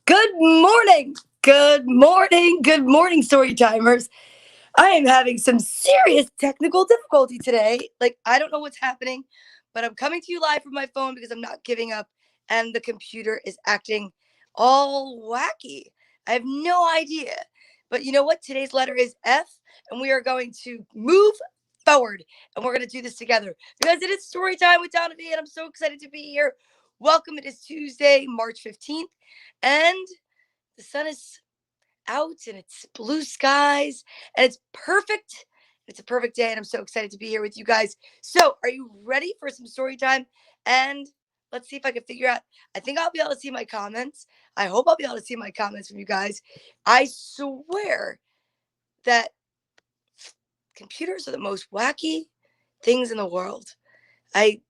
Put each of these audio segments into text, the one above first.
Good morning. Good morning. Good morning, story timers. I am having some serious technical difficulty today. I don't know what's happening, but I'm coming to you live from my phone because I'm not giving up, and the computer is acting all wacky. I have no idea. But you know what? Today's letter is F, and we are going to move forward, and we're going to do this together because it is story time with Donna Vee, and I'm so excited to be here. Welcome. It is Tuesday, March 15th, and the sun is out and it's blue skies and it's perfect. It's a perfect day and I'm so excited to be here with you guys. So, are you ready for some story time? And let's see if I can figure out. I think I'll be able to see my comments. I hope I'll be able to see my comments from you guys. I swear that computers are the most wacky things in the world. I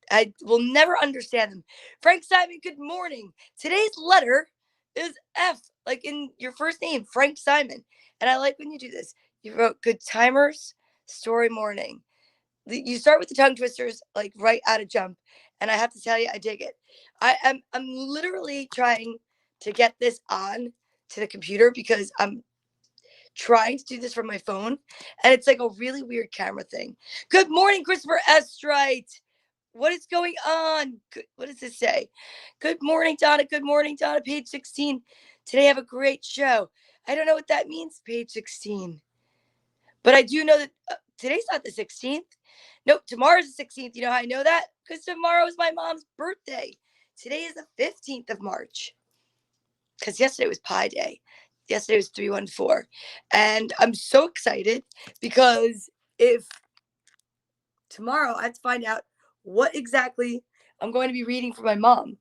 will never understand them. Frank Simon, good morning. Today's letter is F, like in your first name, Frank Simon. And I like when you do this. You wrote good timers, story morning. You start with the tongue twisters, like right out of jump. And I have to tell you, I dig it. I'm literally trying to get this on to the computer because I'm trying to do this from my phone. And it's like a really weird camera thing. Good morning, Christopher Estrite. What is going on? What does this say? Good morning, Donna. Good morning, Donna. Page 16. Today, I have a great show. I don't know what that means, page 16. But I do know that today's not the 16th. Nope, tomorrow's the 16th. You know how I know that? Because tomorrow is my mom's birthday. Today is the 15th of March. Because yesterday was Pi Day. Yesterday was 314. And I'm so excited because if tomorrow I have to find out what exactly I'm going to be reading for my mom.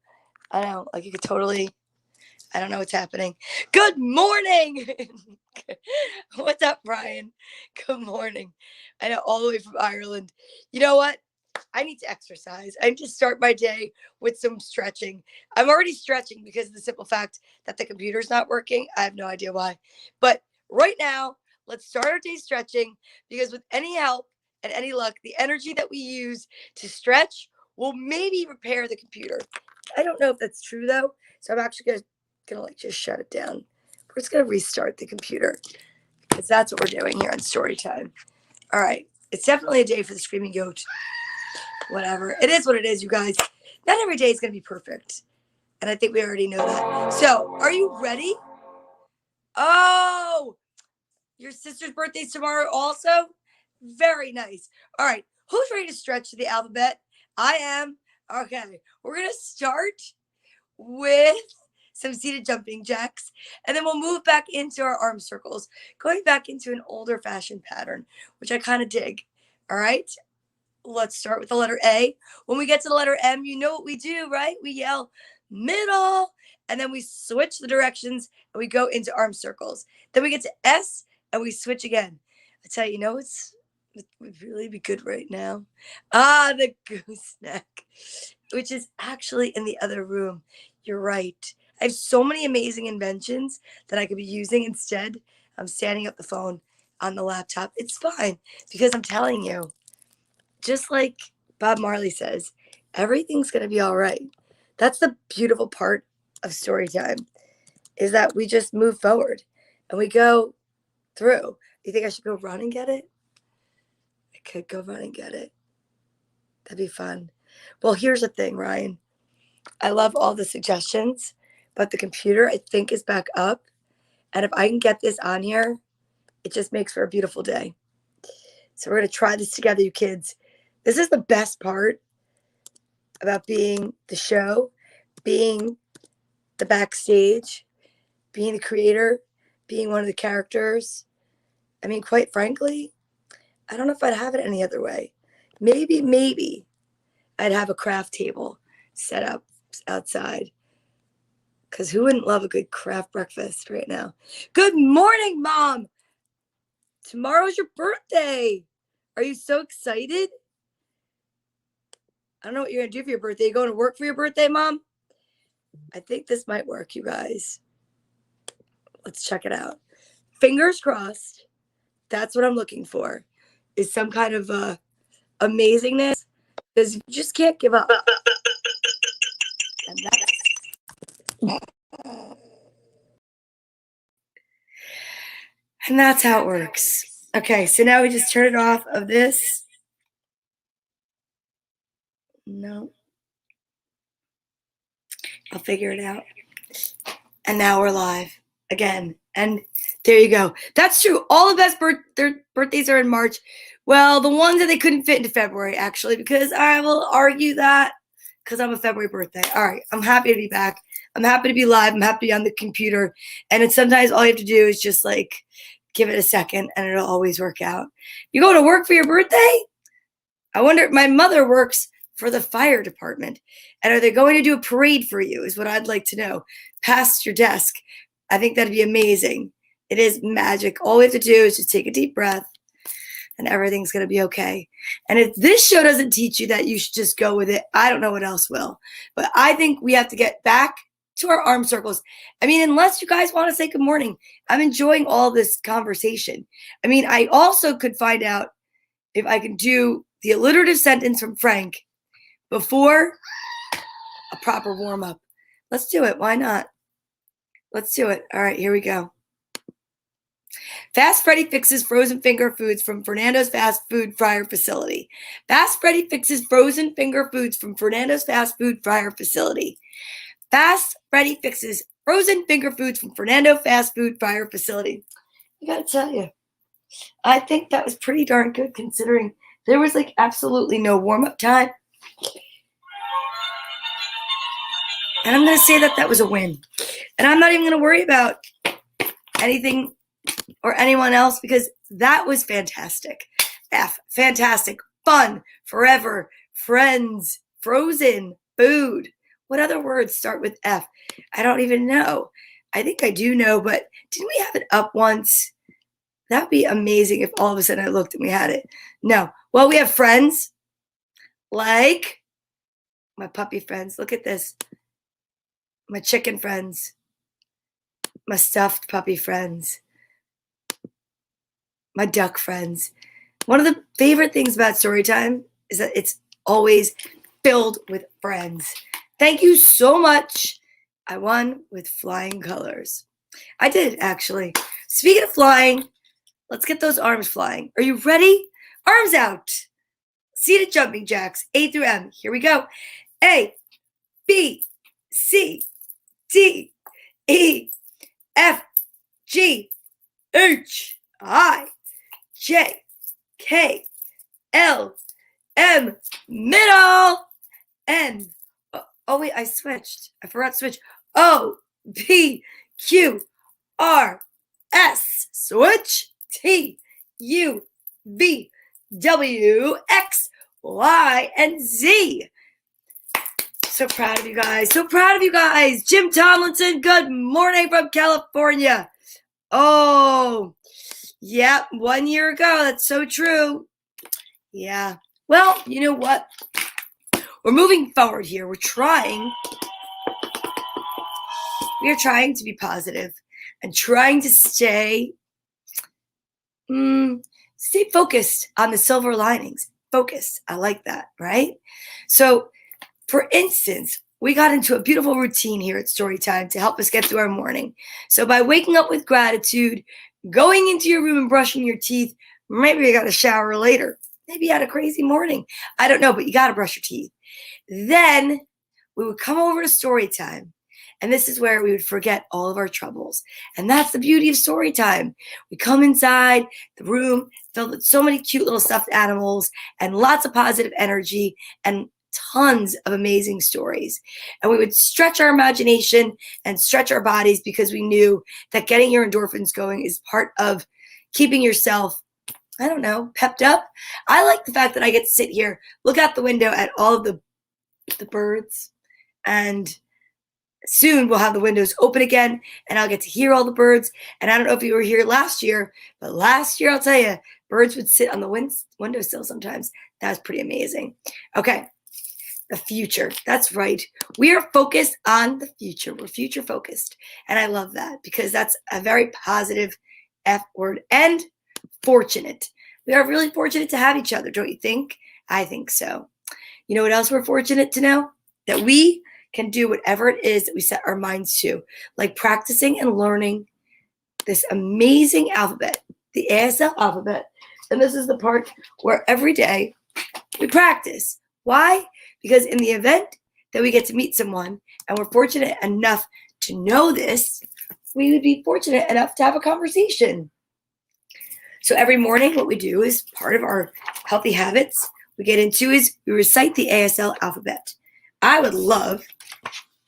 I know, like you could totally, I don't know what's happening. Good morning. What's up, Brian? Good morning. I know, all the way from Ireland. You know what? I need to exercise. I need to start my day with some stretching. I'm already stretching because of the simple fact that the computer's not working. I have no idea why. But right now, let's start our day stretching because with any help and any luck, the energy that we use to stretch will maybe repair the computer. I don't know if that's true though. So I'm actually gonna like just shut it down. We're just gonna restart the computer because that's what we're doing here on Story Time. All right. It's definitely a day for the screaming goat. Whatever. It is what it is, you guys. Not every day is going to be perfect. And I think we already know that. So, are you ready? Oh, your sister's birthday's tomorrow also? Very nice. All right. Who's ready to stretch to the alphabet? I am. Okay. We're going to start with some seated jumping jacks. And then we'll move back into our arm circles, going back into an older fashioned pattern, which I kind of dig. All right. Let's start with the letter A. When we get to the letter M, you know what we do, right? We yell middle, and then we switch the directions and we go into arm circles. Then we get to S and we switch again. I tell you, it would really be good right now. The gooseneck, which is actually in the other room. You're right. I have so many amazing inventions that I could be using instead. I'm standing up the phone on the laptop. It's fine because I'm telling you, just like Bob Marley says, everything's going to be all right. That's the beautiful part of story time, is that we just move forward and we go through. You think I should go run and get it? I could go run and get it. That'd be fun. Well, here's the thing, Ryan. I love all the suggestions, but the computer, I think, is back up. And if I can get this on here, it just makes for a beautiful day. So we're going to try this together, you kids. This is the best part about being the show, being the backstage, being the creator, being one of the characters. I mean, quite frankly, I don't know if I'd have it any other way. Maybe I'd have a craft table set up outside. Because who wouldn't love a good craft breakfast right now? Good morning, Mom. Tomorrow's your birthday. Are you so excited? I don't know what you're going to do for your birthday. You going to work for your birthday, Mom? I think this might work, you guys. Let's check it out. Fingers crossed. That's what I'm looking for, is some kind of amazingness, because you just can't give up. And that's And that's how it works. Okay, so now we just turn it off of this. No. I'll figure it out. And now we're live again. And there you go. That's true. All the best their birthdays are in March. Well, the ones that they couldn't fit into February, actually, because I will argue that because I'm a February birthday. All right. I'm happy to be back. I'm happy to be live. I'm happy to be on the computer. And it's sometimes all you have to do is just like give it a second and it'll always work out. You go to work for your birthday? I wonder, my mother works for the fire department. And are they going to do a parade for you is what I'd like to know. Past your desk. I think that'd be amazing. It is magic. All we have to do is just take a deep breath and everything's going to be okay. And if this show doesn't teach you that you should just go with it, I don't know what else will. But I think we have to get back to our arm circles. I mean, unless you guys want to say good morning, I'm enjoying all this conversation. I mean, I also could find out if I can do the alliterative sentence from Frank before a proper warm-up. Let's do it. Why not? Let's do it. All right, here we go. Fast Freddy fixes frozen finger foods from Fernando's fast food fryer facility. Fast Freddy fixes frozen finger foods from Fernando's fast food fryer facility. Fast Freddy fixes frozen finger foods from Fernando fast food fryer facility. I gotta tell you, I think that was pretty darn good considering there was like absolutely no warm-up time. And I'm going to say that that was a win. And I'm not even going to worry about anything or anyone else because that was fantastic. F, fantastic, fun, forever, friends, frozen, food. What other words start with F? I don't even know. I think I do know, but didn't we have it up once? That'd be amazing if all of a sudden I looked and we had it. No. Well, we have friends like my puppy friends. Look at this. My chicken friends. My stuffed puppy friends. My duck friends. One of the favorite things about Storytime is that it's always filled with friends. Thank you so much. I won with flying colors. I did, actually. Speaking of flying, let's get those arms flying. Are you ready? Arms out. Seated jumping jacks, A through M. Here we go. A, B, C, D, E, F, G, H, I, J, K, L, M, middle, N. Oh, wait, I switched. I forgot to switch. O, P, Q, R, S, switch, T, U, V, W, X, Y, and Z. So proud of you guys. So proud of you guys. Jim Tomlinson, good morning from California. Oh, yeah, 1 year ago. That's so true. Yeah. Well, you know what? We're moving forward here. We are trying to be positive and trying to stay focused on the silver linings. Focused. I like that, right? So, for instance, we got into a beautiful routine here at Storytime to help us get through our morning. So by waking up with gratitude, going into your room and brushing your teeth, maybe you got a shower later. Maybe you had a crazy morning. I don't know, but you got to brush your teeth. Then we would come over to Storytime. And this is where we would forget all of our troubles. And that's the beauty of Storytime. We come inside the room filled with so many cute little stuffed animals and lots of positive energy and tons of amazing stories. And we would stretch our imagination and stretch our bodies because we knew that getting your endorphins going is part of keeping yourself, I don't know, pepped up. I like the fact that I get to sit here, look out the window at all of the birds, and soon we'll have the windows open again and I'll get to hear all the birds. And I don't know if you were here last year, but last year, I'll tell you, birds would sit on the windowsill sometimes. That was pretty amazing. Okay. The future. That's right. We are focused on the future. We're future focused. And I love that because that's a very positive F word and fortunate. We are really fortunate to have each other, don't you think? I think so. You know what else we're fortunate to know? That we can do whatever it is that we set our minds to, like practicing and learning this amazing alphabet, the ASL alphabet. And this is the part where every day we practice. Why? Because in the event that we get to meet someone and we're fortunate enough to know this, we would be fortunate enough to have a conversation. So every morning what we do is part of our healthy habits we get into is we recite the ASL alphabet. I would love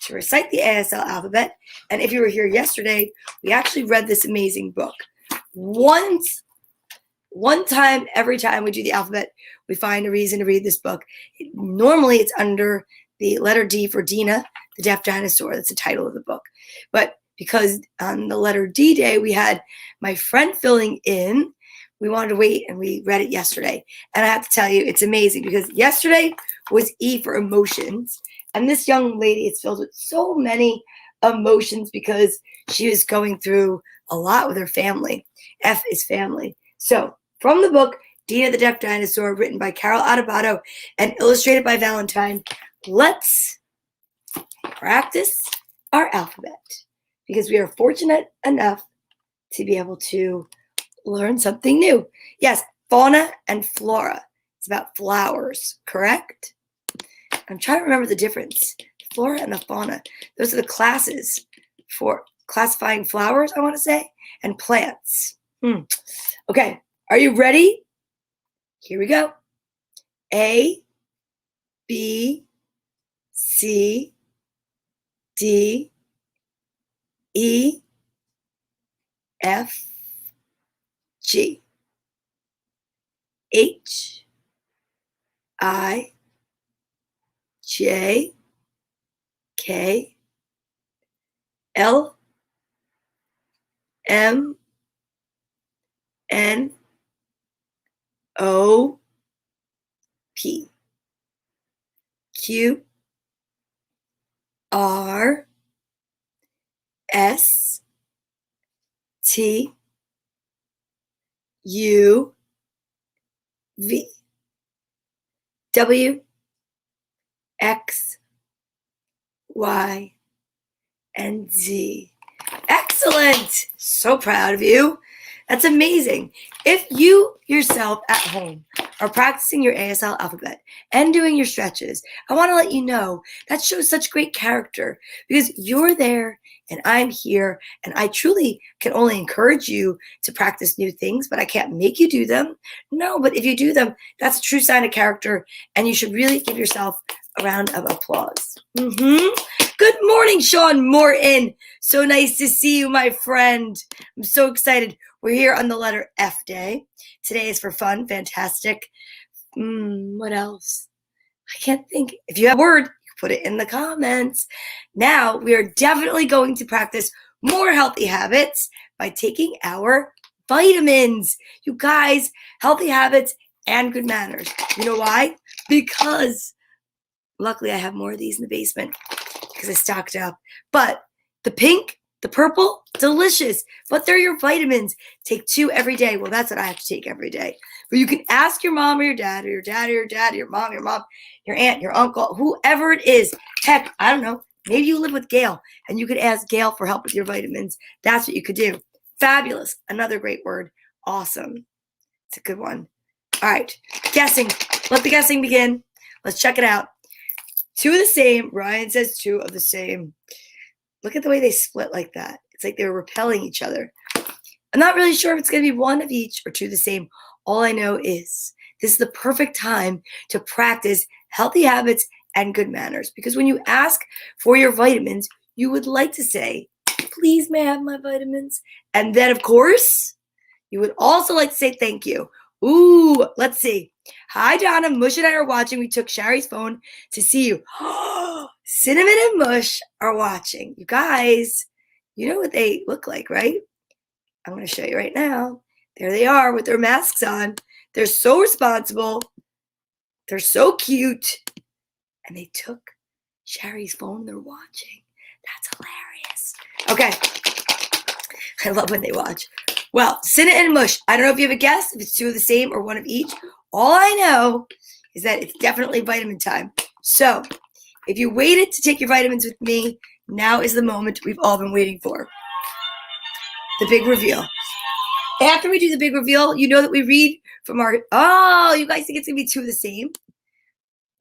to recite the ASL alphabet. And if you were here yesterday, we actually read this amazing book. One time, every time we do the alphabet, we find a reason to read this book. Normally, it's under the letter D for Dina, the Deaf Dinosaur. That's the title of the book. But because on the letter D day, we had my friend filling in, we wanted to wait and we read it yesterday. And I have to tell you, it's amazing because yesterday was E for emotions. And this young lady is filled with so many emotions because she was going through a lot with her family. F is family. So from the book, Dina the Deaf Dinosaur, written by Carol Adebato and illustrated by Valentine, let's practice our alphabet because we are fortunate enough to be able to learn something new. Yes, fauna and flora. It's about flowers, correct? I'm trying to remember the difference. Flora and the fauna. Those are the classes for classifying flowers, I want to say, and plants. Okay, are you ready? Here we go. A, B, C, D, E, F, G, H, I, J, K, L, M, N, O, P, Q, R, S, T, U, V, W, X, Y, and Z. Excellent! So proud of you. That's amazing. If you yourself at home are practicing your ASL alphabet and doing your stretches, I want to let you know that shows such great character because you're there and I'm here and I truly can only encourage you to practice new things, but I can't make you do them. No, but if you do them, that's a true sign of character and you should really give yourself a round of applause. Good morning, Sean Morton. So nice to see you, my friend. I'm so excited. We're here on the letter F day. Today is for fun, fantastic. What else? I can't think. If you have a word, put it in the comments. Now, we are definitely going to practice more healthy habits by taking our vitamins. You guys, healthy habits and good manners. You know why? Because luckily I have more of these in the basement because I stocked up. But the pink, the purple, delicious. But they're your vitamins. Take 2 every day. Well, that's what I have to take every day. But you can ask your mom or your dad or your dad or your dad or your mom, your aunt, your uncle, whoever it is. Heck, I don't know. Maybe you live with Gail and you could ask Gail for help with your vitamins. That's what you could do. Fabulous. Another great word. Awesome. It's a good one. All right. Guessing. Let the guessing begin. Let's check it out. 2 of the same. Ryan says 2 of the same. Look at the way they split like that. It's like they were repelling each other. I'm not really sure if it's going to be 1 of each or 2 of the same. All I know is this is the perfect time to practice healthy habits and good manners. Because when you ask for your vitamins, you would like to say, please, may I have my vitamins? And then, of course, you would also like to say thank you. Ooh, let's see. Hi, Donna. Mush and I are watching. We took Shari's phone to see you. Cinnamon and Mush are watching. You guys, you know what they look like, right? I'm going to show you right now. There they are with their masks on. They're so responsible. They're so cute. And they took Shari's phone. They're watching. That's hilarious. Okay. I love when they watch. Well, Cinnamon and Mush. I don't know if you have a guess, if it's 2 of the same or 1 of each. All I know is that it's definitely vitamin time. So, if you waited to take your vitamins with me, now is the moment we've all been waiting for. the big reveal. After we do the big reveal, you know that we read from our, you guys think it's going to be two of the same?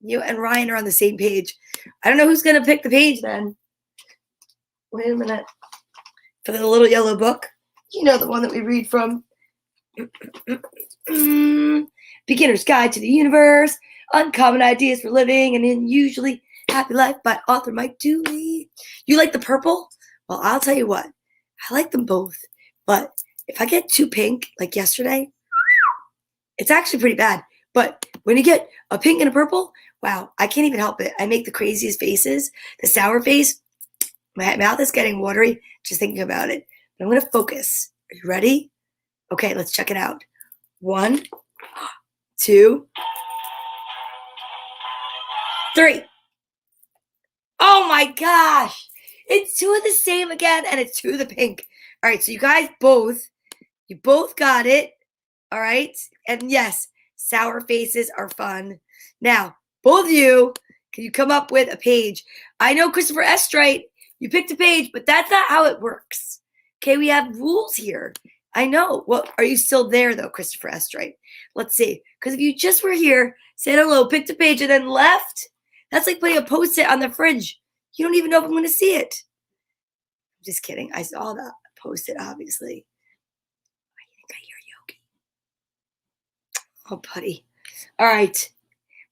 You and Ryan are on the same page. I don't know who's going to pick the page then. Wait a minute. For the little yellow book. You know, the one that we read from. Beginner's Guide to the Universe, Uncommon Ideas for Living an Unusually Happy Life by author Mike Dooley. You like the purple? Well, I'll tell you what. I like them both. But if I get too pink, like yesterday, it's actually pretty bad. But when you get a pink and a purple, wow, I can't even help it. I make the craziest faces. The sour face, my mouth is getting watery just thinking about it. But I'm going to focus. Are you ready? Okay, let's check it out. 1, 2, 3. Oh my gosh. It's two of the same again, and it's two of the pink. All right, so you guys both got it. All right. And yes, sour faces are fun. Now, both of you, can you come up with a page? I know Christopher Estrite, you picked a page, but that's not how it works. Okay, we have rules here. I know. Well, are you still there, though, Christopher Estrite? Let's see. Because if you just were here, said hello, picked a page, and then left, that's like putting a Post-it on the fridge. You don't even know if I'm going to see it. I'm just kidding. I saw that Post-it, obviously. I think I hear Yogi. Oh, buddy. All right.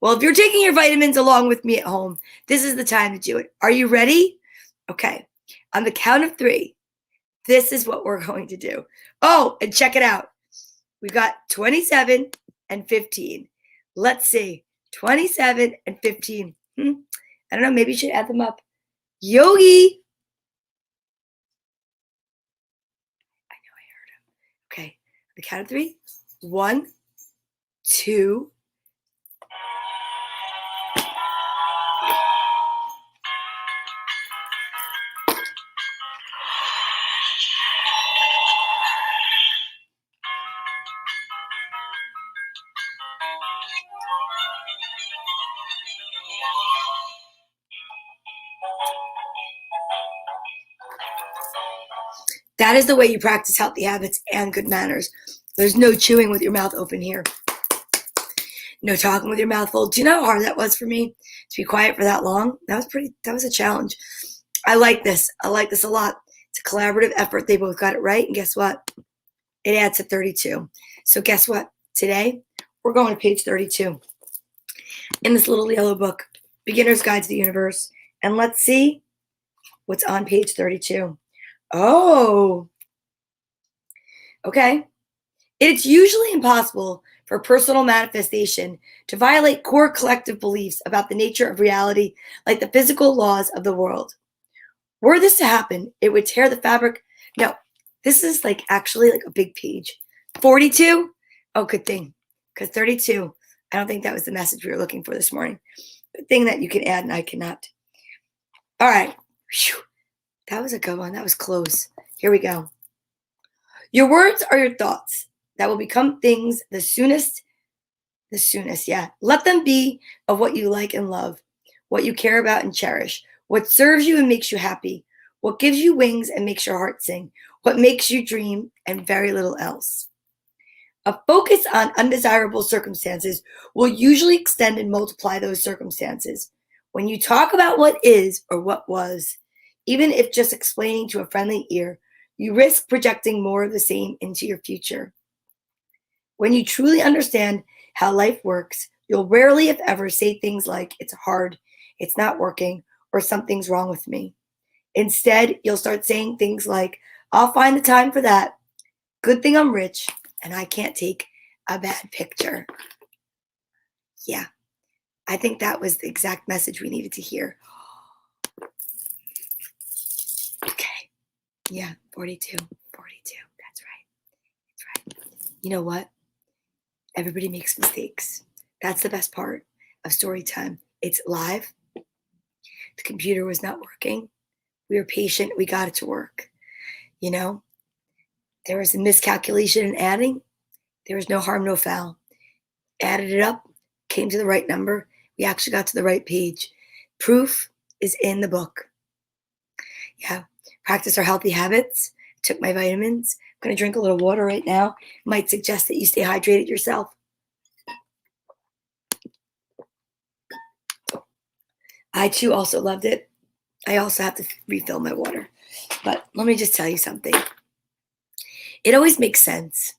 Well, if you're taking your vitamins along with me at home, this is the time to do it. Are you ready? Okay. On the count of 3, this is what we're going to do. Oh, and check it out. We've got 27 and 15. Let's see. 27 and 15. I don't know. Maybe you should add them up. Yogi. I know I heard him. Okay. On the count of 3. 1, 2. That is the way you practice healthy habits and good manners. There's no chewing with your mouth open here. No talking with your mouth full. Do you know how hard that was for me to be quiet for that long? That was a challenge. I like this. I like this a lot. It's a collaborative effort. They both got it right. And guess what? It adds to 32. So guess what? Today, we're going to page 32 in this little yellow book, Beginner's Guide to the Universe. And let's see what's on page 32. Oh, okay. It's usually impossible for personal manifestation to violate core collective beliefs about the nature of reality, like the physical laws of the world. Were this to happen, it would tear the fabric. No, this is actually a big page. 42? Oh, good thing. Because 32, I don't think that was the message we were looking for this morning. Good thing that you can add and I cannot. All right. Whew. That was a good one. That was close. Here we go. Your words are your thoughts that will become things the soonest, yeah. Let them be of what you like and love, what you care about and cherish, what serves you and makes you happy, what gives you wings and makes your heart sing, what makes you dream, and very little else. A focus on undesirable circumstances will usually extend and multiply those circumstances. When you talk about what is or what was, even if just explaining to a friendly ear, you risk projecting more of the same into your future. When you truly understand how life works, you'll rarely, if ever, say things like, it's hard, it's not working, or something's wrong with me. Instead, you'll start saying things like, I'll find the time for that. Good thing I'm rich, and I can't take a bad picture. Yeah, I think that was the exact message we needed to hear. Okay. Yeah, 42. That's right. You know what? Everybody makes mistakes. That's the best part of story time. It's live. The computer was not working. We were patient. We got it to work. There was a miscalculation in adding. There was no harm, no foul. Added it up, came to the right number. We actually got to the right page. Proof is in the book. Yeah. Practice our healthy habits. Took my vitamins. I'm going to drink a little water right now. Might suggest that you stay hydrated yourself. I too also loved it. I also have to refill my water. But let me just tell you something. It always makes sense.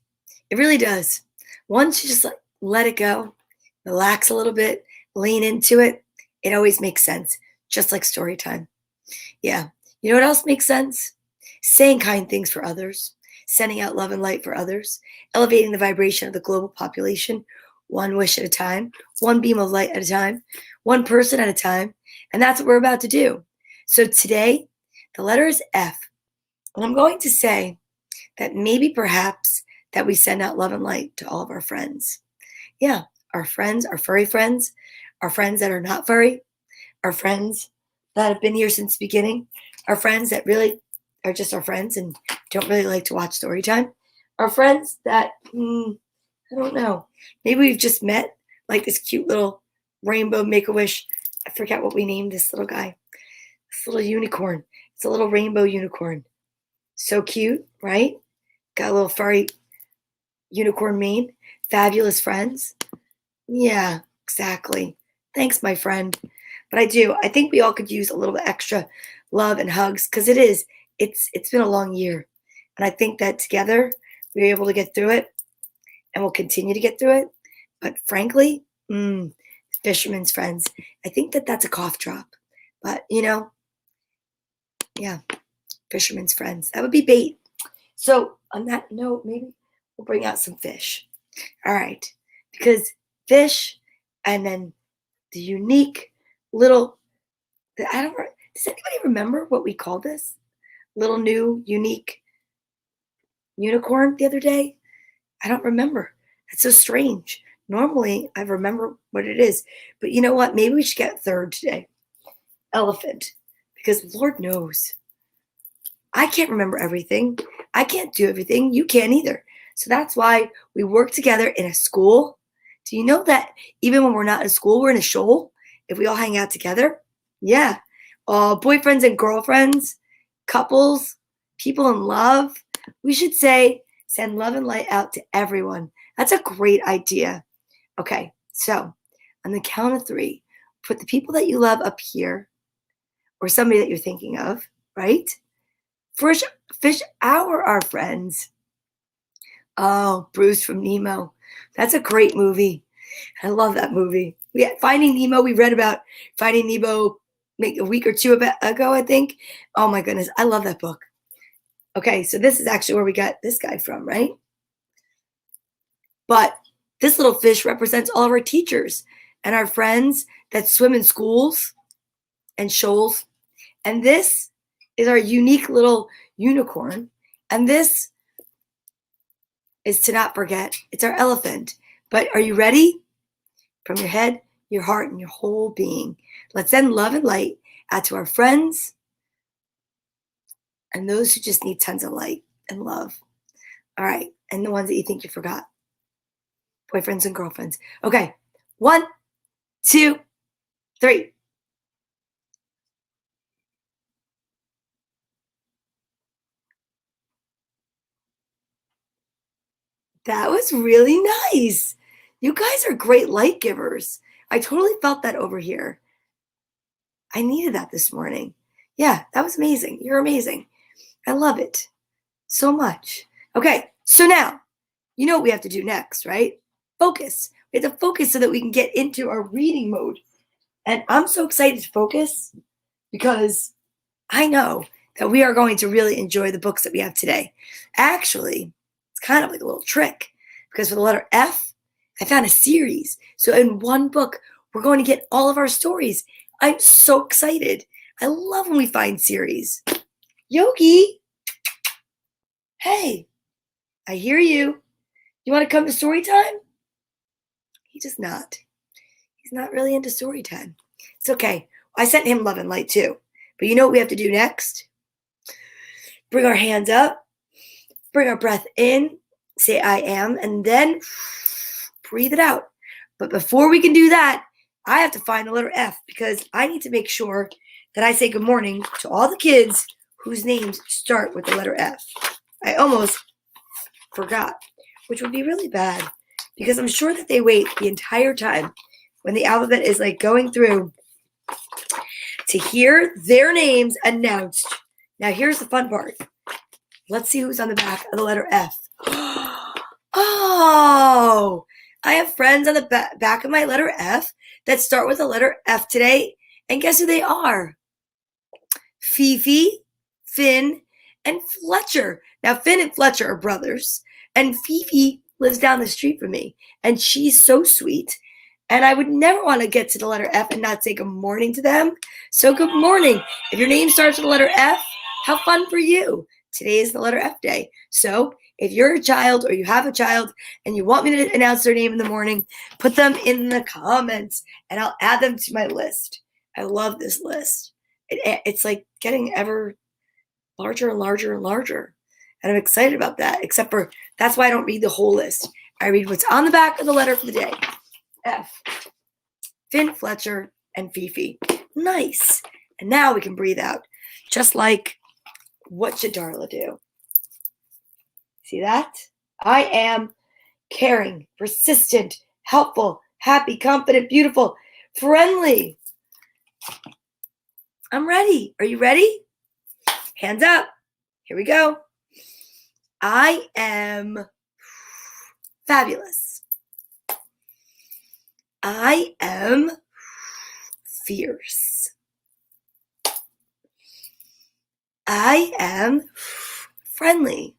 It really does. Once you just let it go, relax a little bit, lean into it, it always makes sense. Just like story time. Yeah. You know what else makes sense? Saying kind things for others, sending out love and light for others, elevating the vibration of the global population, one wish at a time, one beam of light at a time, one person at a time. And that's what we're about to do. So today, the letter is F. And I'm going to say that maybe perhaps that we send out love and light to all of our friends. Yeah, our friends, our furry friends, our friends that are not furry, our friends that have been here since the beginning, our friends that really are just our friends and don't really like to watch story time, our friends that, I don't know, maybe we've just met, like this cute little rainbow Make-A-Wish. I forget what we named this little guy. This little unicorn. It's a little rainbow unicorn. So cute, right? Got a little furry unicorn mane. Fabulous friends. Yeah, exactly. Thanks, my friend. But I think we all could use a little bit extra love and hugs because it's been a long year. And I think that together we were able to get through it and we'll continue to get through it. But frankly, fisherman's friends, I think that that's a cough drop. But, yeah, fisherman's friends. That would be bait. So on that note, maybe we'll bring out some fish. All right. Because fish and then the unique little, does anybody remember what we called this? Little new unique unicorn the other day? I don't remember. That's so strange. Normally I remember what it is. But you know what? Maybe we should get third today. Elephant. Because Lord knows. I can't remember everything. I can't do everything. You can't either. So that's why we work together in a school. Do you know that even when we're not in school, we're in a shoal? If we all hang out together? Yeah. Boyfriends and girlfriends, couples, people in love. We should say, send love and light out to everyone. That's a great idea. Okay, so on the count of 3, put the people that you love up here or somebody that you're thinking of, right? Fish our friends. Oh, Bruce from Nemo. That's a great movie. I love that movie. Finding Nemo, we read about Finding Nemo a week or two ago, I think. Oh my goodness, I love that book. Okay, so this is actually where we got this guy from, right? But this little fish represents all of our teachers and our friends that swim in schools and shoals. And this is our unique little unicorn. And this is to not forget. It's our elephant. But are you ready? From your head, your heart, and your whole being. Let's send love and light out to our friends and those who just need tons of light and love. All right. And the ones that you think you forgot. Boyfriends and girlfriends. Okay. 1, 2, 3. That was really nice. You guys are great light givers. I totally felt that over here. I needed that this morning. Yeah, that was amazing. You're amazing. I love it so much. Okay, so now, you know what we have to do next, right? Focus. We have to focus so that we can get into our reading mode. And I'm so excited to focus because I know that we are going to really enjoy the books that we have today. Actually, it's kind of like a little trick because for the letter F, I found a series. So in one book, we're going to get all of our stories. I'm so excited. I love when we find series. Yogi, hey, I hear you. You want to come to story time? He does not. He's not really into story time. It's okay. I sent him love and light too. But you know what we have to do next? Bring our hands up. Bring our breath in. Say I am. And then breathe it out. But before we can do that, I have to find the letter F because I need to make sure that I say good morning to all the kids whose names start with the letter F. I almost forgot, which would be really bad because I'm sure that they wait the entire time when the alphabet is like going through to hear their names announced. Now, here's the fun part. Let's see who's on the back of the letter F. Oh, I have friends on the back of my letter F that start with the letter F today. And guess who they are? Fifi, Finn, and Fletcher. Now, Finn and Fletcher are brothers. And Fifi lives down the street from me. And she's so sweet. And I would never want to get to the letter F and not say good morning to them. So good morning. If your name starts with the letter F, how fun for you. Today is the letter F day. So if you're a child or you have a child and you want me to announce their name in the morning, put them in the comments and I'll add them to my list. I love this list. It's like getting ever larger and larger and larger. And I'm excited about that, except for that's why I don't read the whole list. I read what's on the back of the letter for the day. F. Finn, Fletcher, and Fifi. Nice. And now we can breathe out. Just like, what should Darla do? See that? I am caring, persistent, helpful, happy, confident, beautiful, friendly. I'm ready. Are you ready? Hands up. Here we go. I am fabulous. I am fierce. I am friendly.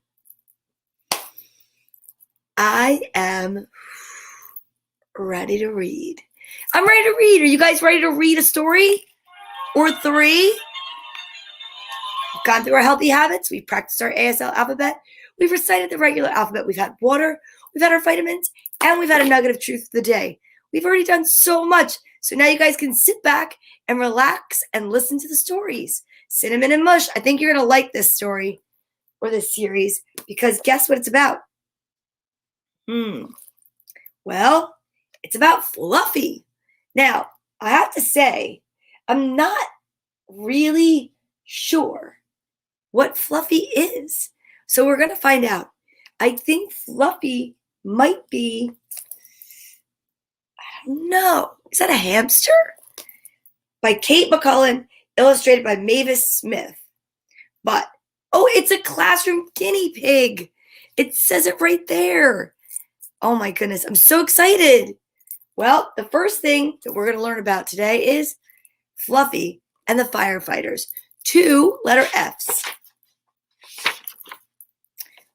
I am ready to read. I'm ready to read. Are you guys ready to read a story? Or 3? We've gone through our healthy habits. We've practiced our ASL alphabet. We've recited the regular alphabet. We've had water. We've had our vitamins. And we've had a nugget of truth of the day. We've already done so much. So now you guys can sit back and relax and listen to the stories. Cinnamon and Mush. I think you're going to like this story or this series because guess what it's about? Well, it's about Fluffy. Now, I have to say, I'm not really sure what Fluffy is. So we're going to find out. I think Fluffy might be, I don't know. Is that a hamster? By Kate McCullen, illustrated by Mavis Smith. But, oh, it's a classroom guinea pig. It says it right there. Oh my goodness, I'm so excited. Well, the first thing that we're going to learn about today is Fluffy and the Firefighters. 2 letter Fs.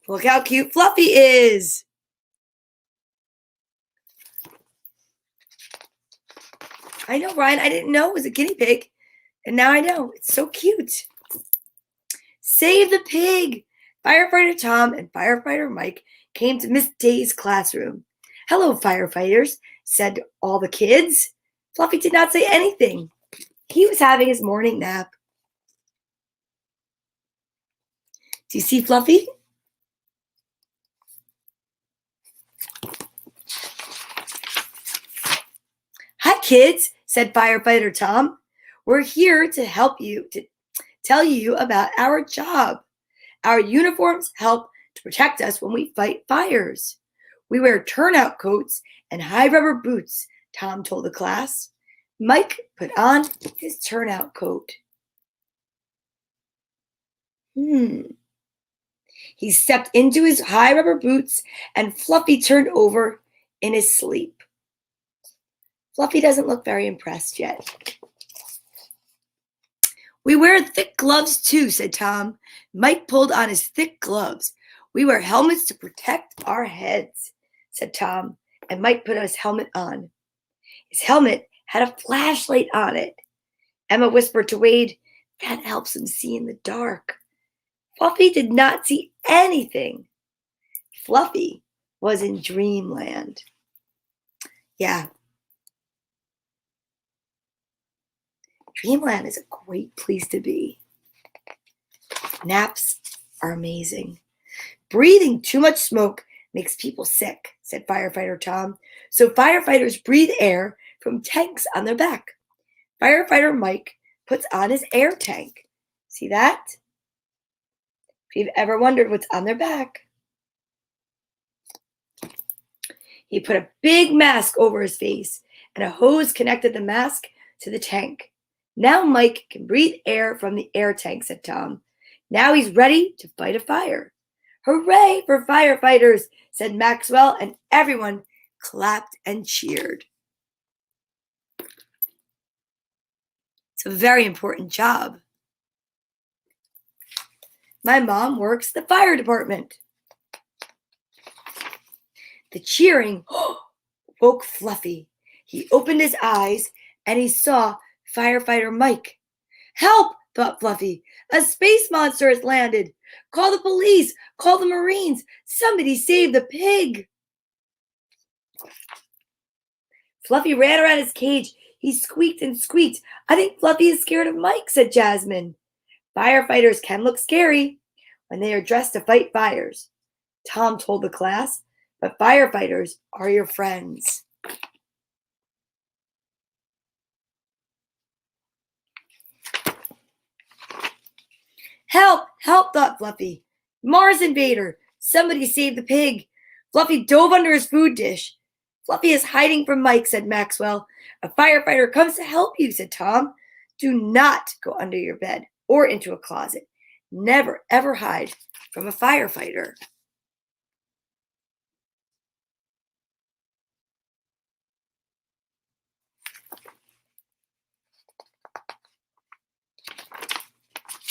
Look how cute Fluffy is. I know, Ryan. I didn't know it was a guinea pig. And now I know. It's so cute. Save the pig. Firefighter Tom and Firefighter Mike came to Miss Day's classroom. Hello, firefighters, said all the kids. Fluffy did not say anything. He was having his morning nap. Do you see Fluffy? Hi, kids, said Firefighter Tom. We're here to help you, to tell you about our job. Our uniforms help to protect us when we fight fires. We wear turnout coats and high rubber boots, Tom told the class. Mike put on his turnout coat. He stepped into his high rubber boots and Fluffy turned over in his sleep. Fluffy doesn't look very impressed yet. We wear thick gloves too, said Tom. Mike pulled on his thick gloves. We wear helmets to protect our heads, said Tom, and Mike put his helmet on. His helmet had a flashlight on it. Emma whispered to Wade, that helps him see in the dark. Fluffy did not see anything. Fluffy was in Dreamland. Yeah. Dreamland is a great place to be. Naps are amazing. Breathing too much smoke makes people sick, said Firefighter Tom. So firefighters breathe air from tanks on their back. Firefighter Mike puts on his air tank. See that? If you've ever wondered what's on their back. He put a big mask over his face, and a hose connected the mask to the tank. Now Mike can breathe air from the air tank, said Tom. Now he's ready to fight a fire. Hooray for firefighters, said Maxwell, and everyone clapped and cheered. It's a very important job. My mom works the fire department. The cheering woke Fluffy. He opened his eyes and he saw Firefighter Mike. Help, thought Fluffy. A space monster has landed. Call the police. Call the Marines. Somebody save the pig. Fluffy ran around his cage. He squeaked and squeaked. I think Fluffy is scared of Mike, said Jasmine. Firefighters can look scary when they are dressed to fight fires, Tom told the class, but firefighters are your friends. Help, help, thought Fluffy. Mars invader, somebody save the pig. Fluffy dove under his food dish. Fluffy is hiding from Mike, said Maxwell. A firefighter comes to help you, said Tom. Do not go under your bed or into a closet. Never, ever hide from a firefighter.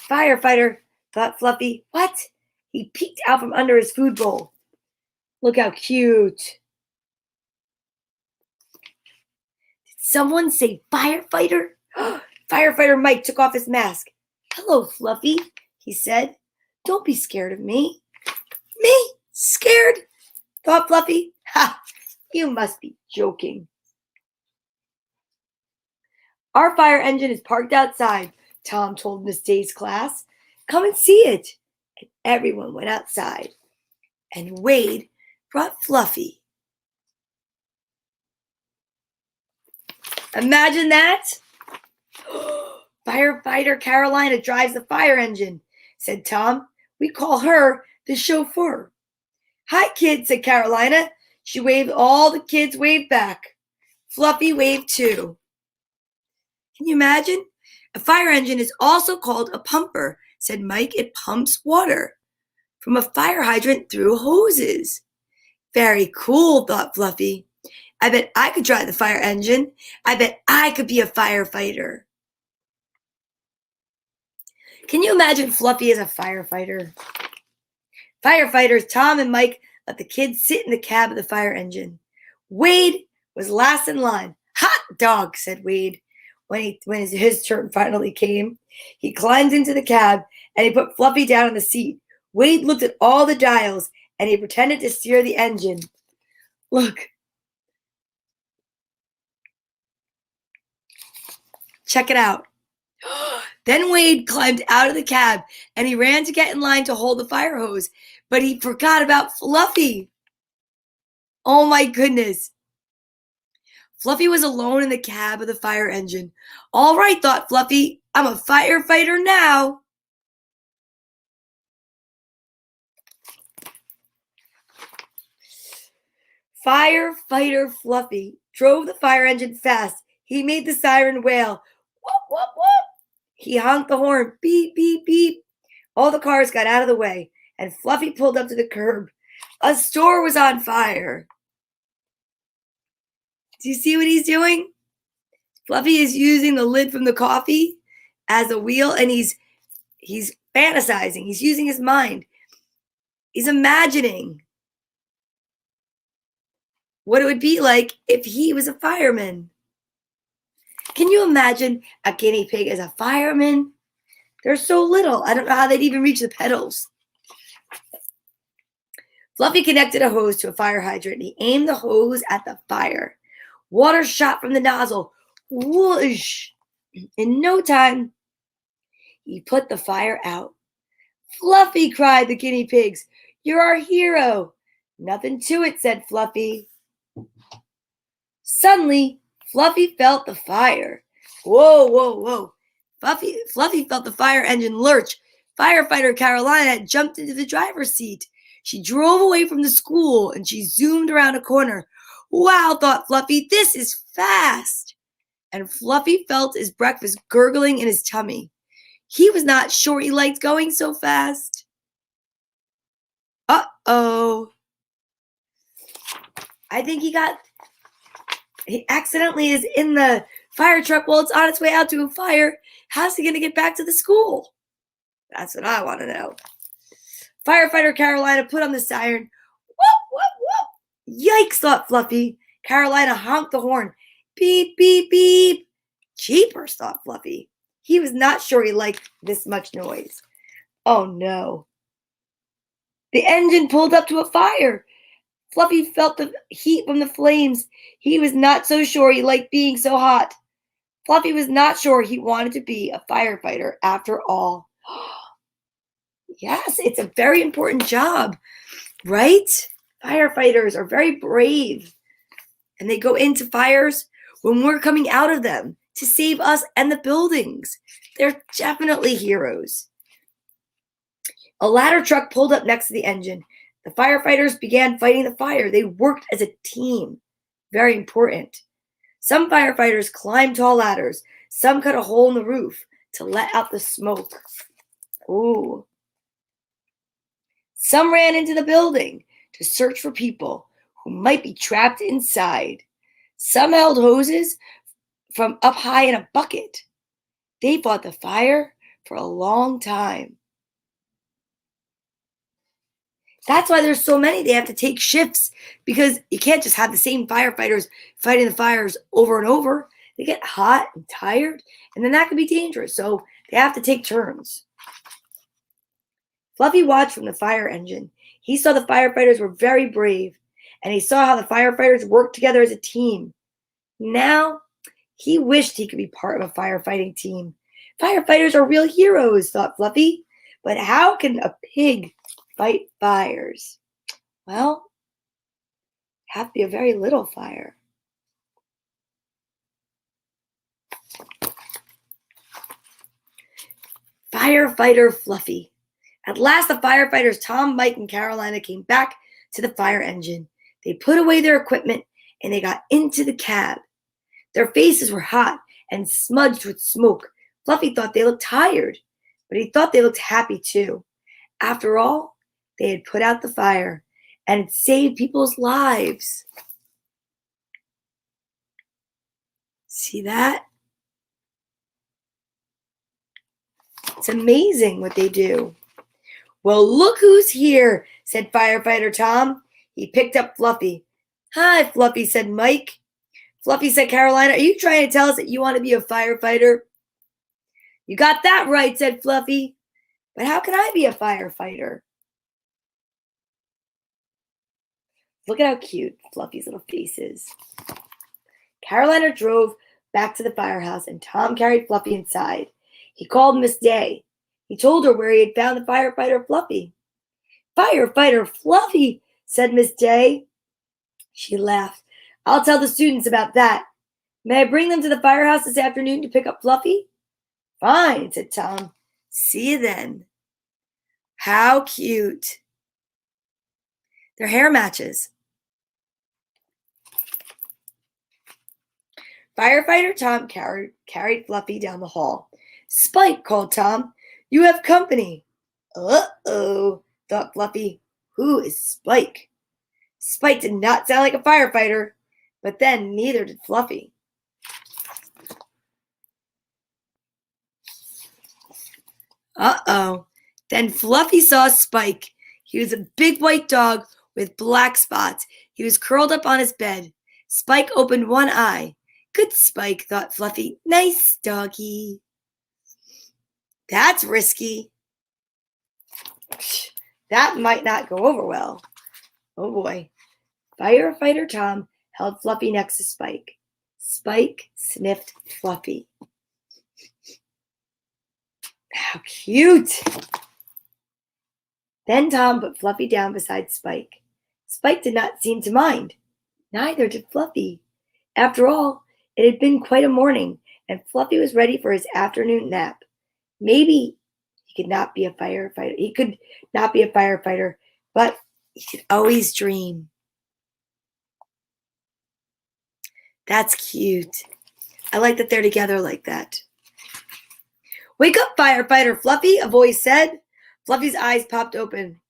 Firefighter, thought Fluffy. What? He peeked out from under his food bowl. Look how cute. Did someone say firefighter? Firefighter Mike took off his mask. Hello, Fluffy, he said. Don't be scared of me. Me? Scared? Thought Fluffy. Ha! You must be joking. Our fire engine is parked outside, Tom told Miss Day's class. Come and see it. And everyone went outside. And Wade brought Fluffy. Imagine that. Firefighter Carolina drives the fire engine, said Tom. We call her the chauffeur. Hi, kids, said Carolina. She waved. All the kids waved back. Fluffy waved too. Can you imagine? A fire engine is also called a pumper, said Mike. It pumps water from a fire hydrant through hoses. Very cool, thought Fluffy. I bet I could drive the fire engine. I bet I could be a firefighter. Can you imagine Fluffy as a firefighter? Firefighters Tom and Mike let the kids sit in the cab of the fire engine. Wade was last in line. Hot dog, said Wade. When his turn finally came, he climbed into the cab and he put Fluffy down on the seat. Wade looked at all the dials and he pretended to steer the engine. Look. Check it out. Then Wade climbed out of the cab and he ran to get in line to hold the fire hose, but he forgot about Fluffy. Oh my goodness. Fluffy was alone in the cab of the fire engine. All right, thought Fluffy, I'm a firefighter now. Firefighter Fluffy drove the fire engine fast. He made the siren wail. Whoop, whoop, whoop. He honked the horn. Beep, beep, beep. All the cars got out of the way, and Fluffy pulled up to the curb. A store was on fire. Do you see what he's doing? Fluffy is using the lid from the coffee as a wheel, and he's fantasizing. He's using his mind. He's imagining what it would be like if he was a fireman. Can you imagine a guinea pig as a fireman? They're so little. I don't know how they'd even reach the pedals. Fluffy connected a hose to a fire hydrant. He aimed the hose at the fire. Water shot from the nozzle. Whoosh! In no time, he put the fire out. Fluffy, cried the guinea pigs. You're our hero. Nothing to it, said Fluffy. Suddenly, Fluffy felt the fire. Whoa, whoa, whoa. Fluffy felt the fire engine lurch. Firefighter Carolina jumped into the driver's seat. She drove away from the school and she zoomed around a corner. Wow, thought Fluffy, this is fast. And Fluffy felt his breakfast gurgling in his tummy. He was not sure he liked going so fast. Uh-oh. I think he accidentally is in the fire truck while it's on its way out to a fire. How's he going to get back to the school? That's what I want to know. Firefighter Carolina put on the siren. Whoop, whoop, whoop. Yikes, thought Fluffy. Carolina honked the horn. Beep, beep, beep. Jeepers, thought Fluffy. He was not sure he liked this much noise. Oh, no. The engine pulled up to a fire. Fluffy felt the heat from the flames. He was not so sure he liked being so hot. Fluffy was not sure he wanted to be a firefighter after all. Yes, it's a very important job, right? Firefighters are very brave, and they go into fires when we're coming out of them to save us and the buildings. They're definitely heroes. A ladder truck pulled up next to the engine. The firefighters began fighting the fire. They worked as a team. Very important. Some firefighters climbed tall ladders. Some cut a hole in the roof to let out the smoke. Ooh. Some ran into the building to search for people who might be trapped inside. Some held hoses from up high in a bucket. They fought the fire for a long time. That's why there's so many. They have to take shifts because you can't just have the same firefighters fighting the fires over and over. They get hot and tired, and then that can be dangerous. So they have to take turns. Fluffy watched from the fire engine. He saw the firefighters were very brave, and he saw how the firefighters worked together as a team. Now, he wished he could be part of a firefighting team. Firefighters are real heroes, thought Fluffy. But how can a pig fight fires? Well, have to be a very little fire. Firefighter Fluffy. At last, the firefighters Tom, Mike, and Carolina came back to the fire engine. They put away their equipment and they got into the cab. Their faces were hot and smudged with smoke. Fluffy thought they looked tired, but he thought they looked happy too. After all, they had put out the fire and it saved people's lives. See that? It's amazing what they do. Well, look who's here, said Firefighter Tom. He picked up Fluffy. Hi, Fluffy, said Mike. Fluffy said, Carolina, are you trying to tell us that you want to be a firefighter? You got that right, said Fluffy. But how can I be a firefighter? Look at how cute Fluffy's little face is. Carolina drove back to the firehouse, and Tom carried Fluffy inside. He called Miss Day. He told her where he had found the firefighter Fluffy. Firefighter Fluffy, said Miss Day. She laughed. I'll tell the students about that. May I bring them to the firehouse this afternoon to pick up Fluffy? Fine, said Tom. See you then. How cute. Their hair matches. Firefighter Tom carried Fluffy down the hall. Spike, called Tom. You have company. Uh-oh, thought Fluffy. Who is Spike? Spike did not sound like a firefighter, but then neither did Fluffy. Uh-oh. Then Fluffy saw Spike. He was a big white dog with black spots. He was curled up on his bed. Spike opened one eye. Good Spike, thought Fluffy. Nice doggy. That's risky. That might not go over well. Oh boy. Firefighter Tom held Fluffy next to Spike. Spike sniffed Fluffy. How cute. Then Tom put Fluffy down beside Spike. Spike did not seem to mind. Neither did Fluffy. After all, it had been quite a morning, and Fluffy was ready for his afternoon nap. Maybe He could not be a firefighter. He could not be a firefighter, but he could always dream. That's cute. I like that they're together like that. Wake up, Firefighter Fluffy, a voice said. Fluffy's eyes popped open.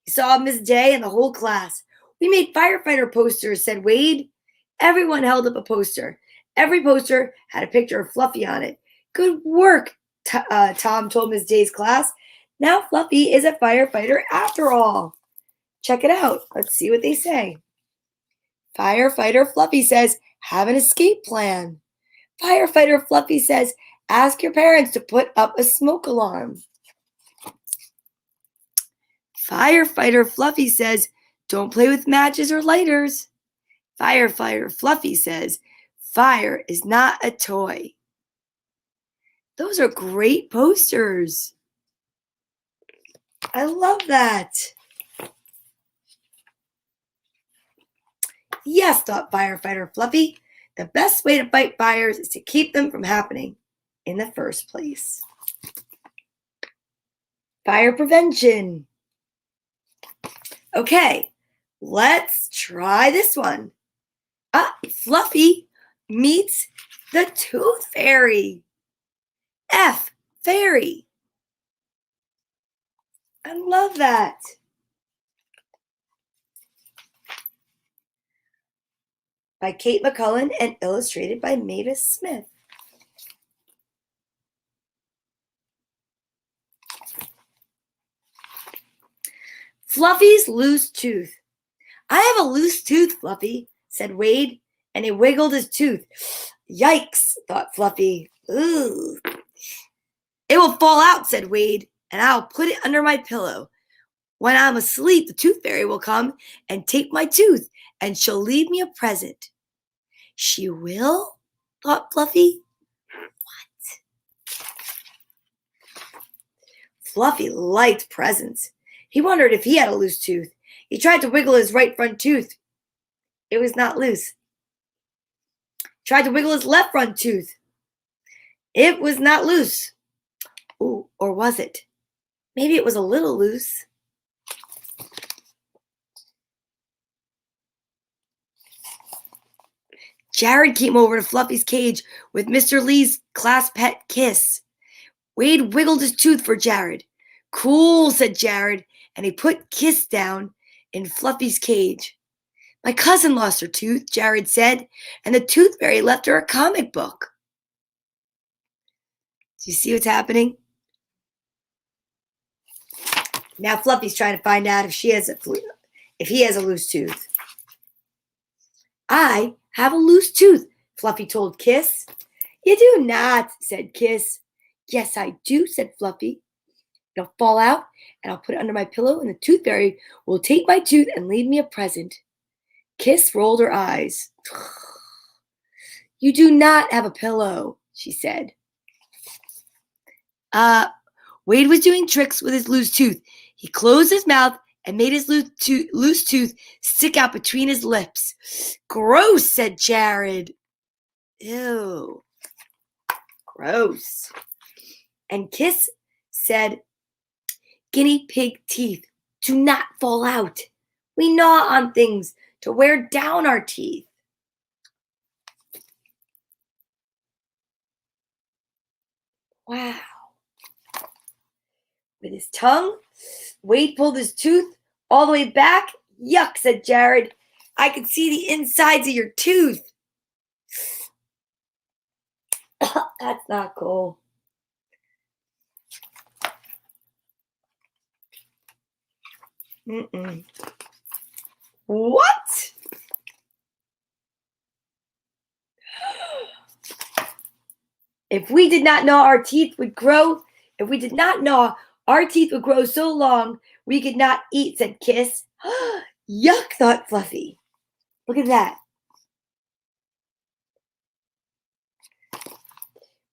He saw Miss Day and the whole class. We made firefighter posters, said Wade. Everyone held up a poster. Every poster had a picture of Fluffy on it. Good work, Tom told Miss Day's class. Now Fluffy is a firefighter after all. Check it out. Let's see what they say. Firefighter Fluffy says, have an escape plan. Firefighter Fluffy says, ask your parents to put up a smoke alarm. Firefighter Fluffy says, don't play with matches or lighters. Firefighter Fluffy says, fire is not a toy. Those are great posters. I love that. Yes, thought Firefighter Fluffy, the best way to fight fires is to keep them from happening in the first place. Fire prevention. Okay, let's try this one. Fluffy meets the Tooth Fairy. F, fairy. I love that. By Kate McCullen and illustrated by Mavis Smith. Fluffy's loose tooth. I have a loose tooth, Fluffy, said Wade, and he wiggled his tooth. Yikes, thought Fluffy. Ooh. It will fall out, said Wade, and I'll put it under my pillow. When I'm asleep, the Tooth Fairy will come and take my tooth, and she'll leave me a present. She will? Thought Fluffy. What? Fluffy liked presents. He wondered if he had a loose tooth. He tried to wiggle his right front tooth. It was not loose. Tried to wiggle his left front tooth. It was not loose. Ooh, or was it? Maybe it was a little loose. Jared came over to Fluffy's cage with Mr. Lee's class pet Kiss. Wade wiggled his tooth for Jared. Cool, said Jared, and he put Kiss down in Fluffy's cage. My cousin lost her tooth, Jared said, and the Tooth Fairy left her a comic book. Do you see what's happening? Now Fluffy's trying to find out if he has a loose tooth. I have a loose tooth, Fluffy told Kiss. You do not, said Kiss. Yes, I do, said Fluffy. It'll fall out, and I'll put it under my pillow, and the Tooth Fairy will take my tooth and leave me a present. Kiss rolled her eyes. You do not have a pillow, she said. Wade was doing tricks with his loose tooth. He closed his mouth and made his loose tooth stick out between his lips. Gross, said Jared. Ew. Gross. And Kiss said, guinea pig teeth do not fall out. We gnaw on things to wear down our teeth. Wow. With his tongue, Wade pulled his tooth all the way back. Yuck, said Jared. I could see the insides of your tooth. That's not cool. What? If we did not know our teeth would grow, if we did not know our teeth would grow so long, we could not eat, said Kiss. Yuck, thought Fluffy. Look at that.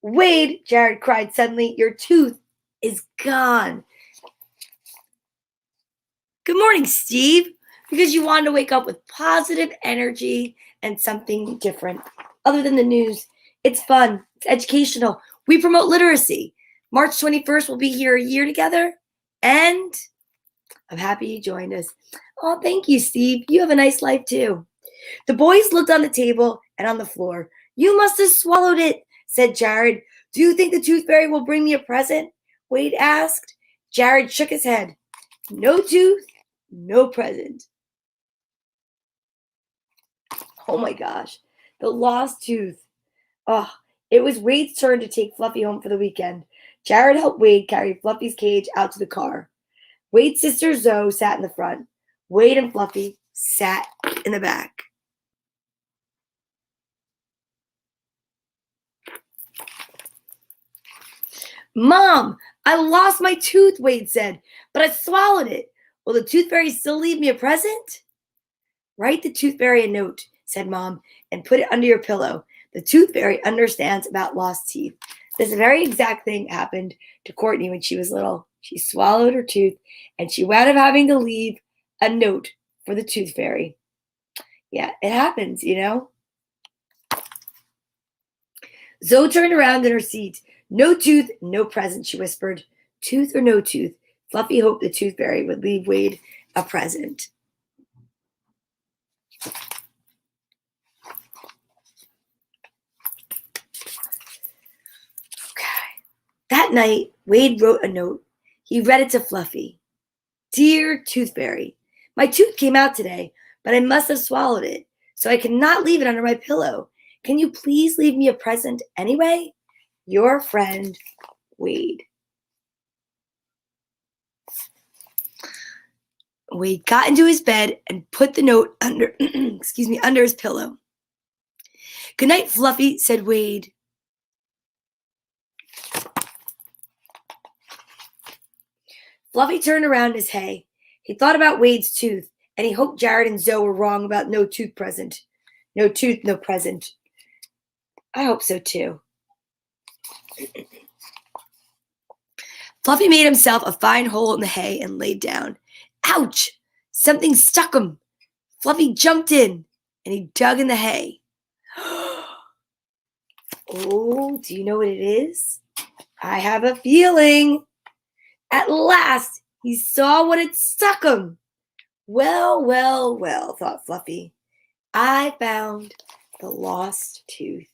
Wade, Jared cried suddenly, your tooth is gone. Good morning, Steve. Because you wanted to wake up with positive energy and something different. Other than the news, it's fun. It's educational. We promote literacy. March 21st, we'll be here a year together. And I'm happy you joined us. Oh, thank you, Steve. You have a nice life, too. The boys looked on the table and on the floor. You must have swallowed it, said Jared. Do you think the tooth fairy will bring me a present? Wade asked. Jared shook his head. No tooth, no present. Oh my gosh, the lost tooth. Oh, it was Wade's turn to take Fluffy home for the weekend. Jared helped Wade carry Fluffy's cage out to the car. Wade's sister Zoe sat in the front. Wade and Fluffy sat in the back. Mom, I lost my tooth, Wade said, but I swallowed it. Will the tooth fairy still leave me a present? Write the tooth fairy a note, said Mom, and put it under your pillow. The tooth fairy understands about lost teeth. This very exact thing happened to Courtney when she was little. She swallowed her tooth, and she wound up having to leave a note for the tooth fairy. Yeah, it happens, you know. Zoe turned around in her seat. No tooth, no present, she whispered. Tooth or no tooth, Fluffy hoped the tooth fairy would leave Wade a present. That night, Wade wrote a note. He read it to Fluffy. Dear Tooth Fairy, my tooth came out today, but I must have swallowed it, so I cannot leave it under my pillow. Can you please leave me a present anyway? Your friend, Wade. Wade got into his bed and put the note under, under his pillow. Good night, Fluffy, said Wade. Fluffy turned around in his hay. He thought about Wade's tooth, and he hoped Jared and Zoe were wrong about no tooth present. No tooth, no present. I hope so, too. Fluffy made himself a fine hole in the hay and laid down. Ouch! Something stuck him. Fluffy jumped in, and he dug in the hay. Oh, do you know what it is? I have a feeling. At last, he saw what had stuck him. Well, well, well, thought Fluffy. I found the lost tooth.